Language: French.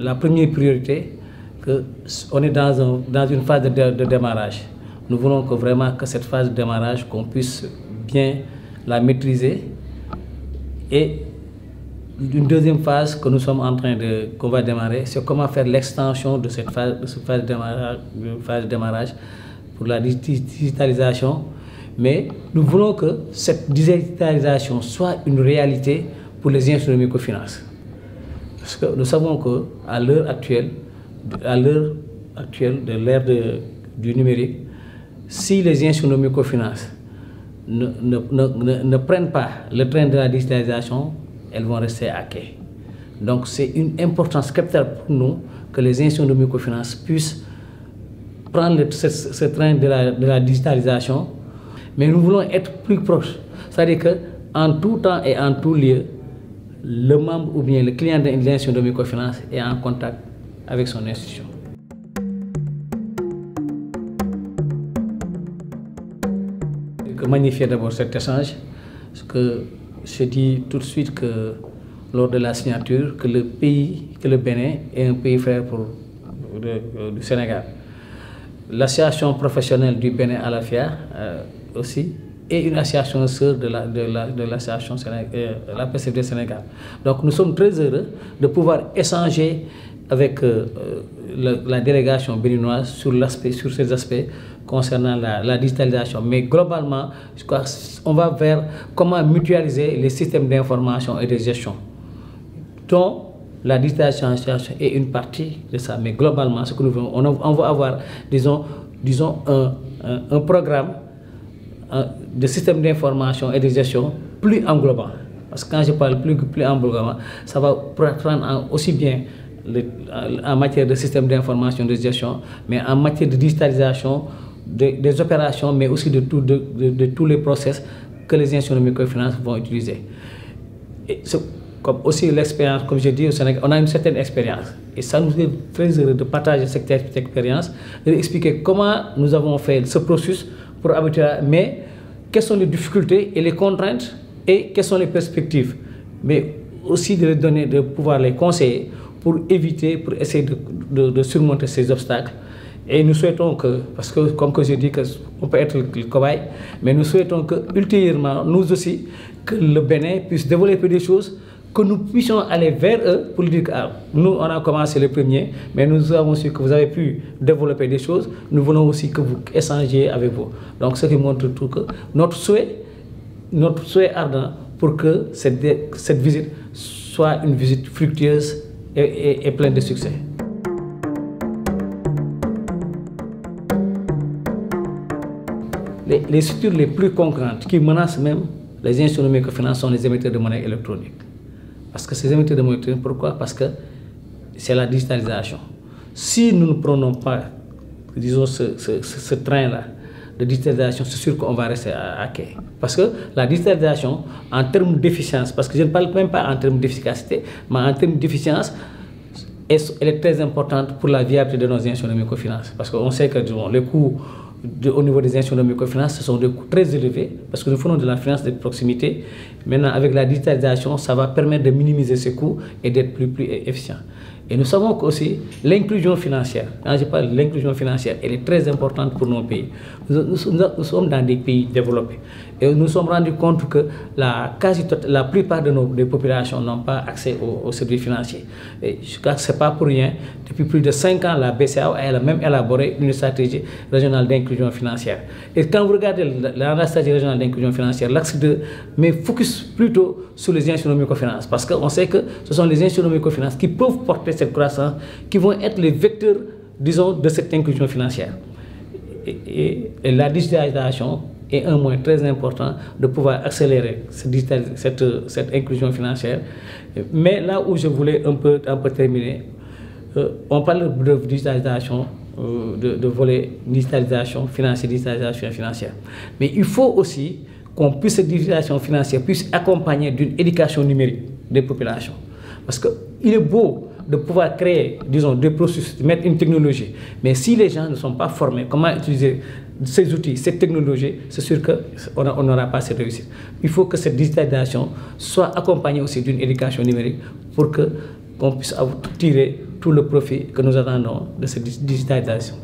la première priorité, qu'on est dans une phase de démarrage. Nous voulons que vraiment que cette phase de démarrage, qu'on puisse bien la maîtriser. Et une deuxième phase que nous sommes en train qu'on va démarrer, c'est comment faire l'extension de cette phase de démarrage pour la digitalisation. Mais nous voulons que cette digitalisation soit une réalité pour les institutions de microfinance. Parce que nous savons qu'à l'heure actuelle, de l'ère du numérique, si les institutions de microfinance ne prennent pas le train de la digitalisation, elles vont rester à quai. Donc c'est une importance capitale pour nous que les institutions de microfinance puissent prendre ce train de la digitalisation, mais nous voulons être plus proches. C'est-à-dire qu'en tout temps et en tout lieu, le membre ou bien le client d'une institution de microfinance est en contact avec son institution. Je magnifie d'abord cet échange, parce que je dis tout de suite que lors de la signature, que le Bénin est un pays frère du Sénégal. L'association professionnelle du Bénin Alafia aussi est une association sœur de l'association la PCFD Sénégal. Donc nous sommes très heureux de pouvoir échanger avec la délégation béninoise sur ces aspects concernant la digitalisation. Mais globalement, je crois qu'on va vers comment mutualiser les systèmes d'information et de gestion, dont la digitalisation est une partie de ça. Mais globalement, ce que nous voulons, on va avoir, disons un programme de système d'information et de gestion plus englobant. Parce que quand je parle plus englobant, ça va prendre aussi bien en matière de système d'information et de gestion, mais en matière de digitalisation des opérations, mais aussi de tous les process que les institutions de microfinance vont utiliser. Et comme aussi l'expérience, comme je dis au Sénégal, on a une certaine expérience. Et ça nous est très heureux de partager cette expérience, d'expliquer comment nous avons fait ce processus pour aboutir à, mais quelles sont les difficultés et les contraintes et quelles sont les perspectives. Mais aussi de les donner, de pouvoir les conseiller pour éviter, pour essayer de surmonter ces obstacles. Et nous souhaitons que, parce que comme que je dis, on peut être le cobaye, mais nous souhaitons que ultérieurement, nous aussi, que le Bénin puisse développer des choses, que nous puissions aller vers eux pour dire que nous, on a commencé le premier, mais nous avons su que vous avez pu développer des choses, nous voulons aussi que vous échangiez avec vous. Donc ce qui montre tout que notre souhait ardent pour que cette visite soit une visite fructueuse et pleine de succès. Les structures les plus concurrentes qui menacent même les institutions de microfinance sont les émetteurs de monnaie électronique. Parce que ces émetteurs de monnaie électronique, pourquoi? Parce que c'est la digitalisation. Si nous ne prenons pas, disons, ce train-là de digitalisation, c'est sûr qu'on va rester à quai. Parce que la digitalisation, en termes d'efficience, parce que je ne parle même pas en termes d'efficacité, mais en termes d'efficience, elle est très importante pour la viabilité de nos institutions de microfinance. Parce qu'on sait que les coûts au niveau des institutions de microfinance, ce sont des coûts très élevés, parce que nous faisons de la finance de proximité. Maintenant, avec la digitalisation, ça va permettre de minimiser ces coûts et d'être plus efficient. Et nous savons aussi l'inclusion financière. Quand je parle de l'inclusion financière, elle est très importante pour nos pays. Nous sommes dans des pays développés. Et nous nous sommes rendus compte que la plupart des populations n'ont pas accès aux services financiers. Et je crois que ce n'est pas pour rien. Depuis plus de 5 ans, la BCEAO a même élaboré une stratégie régionale d'inclusion financière. Et quand vous regardez la stratégie régionale d'inclusion financière, l'axe 2 met focus plutôt sur les institutions de microfinance. Parce qu'on sait que ce sont les institutions de microfinance qui peuvent porter cette croissance, qui vont être les vecteurs, disons, de cette inclusion financière. Et la digitalisation est un moyen très important de pouvoir accélérer cette inclusion financière. Mais là où je voulais un peu terminer, on parle de digitalisation, de volet digitalisation financière. Mais il faut aussi qu'on puisse, cette digitalisation financière puisse accompagner d'une éducation numérique des populations. Parce qu'il est beau de pouvoir créer, disons, des processus, de mettre une technologie. Mais si les gens ne sont pas formés, comment utiliser ces outils, cette technologie, c'est sûr qu'on n'aura pas cette réussite. Il faut que cette digitalisation soit accompagnée aussi d'une éducation numérique pour qu'on puisse tirer tout le profit que nous attendons de cette digitalisation.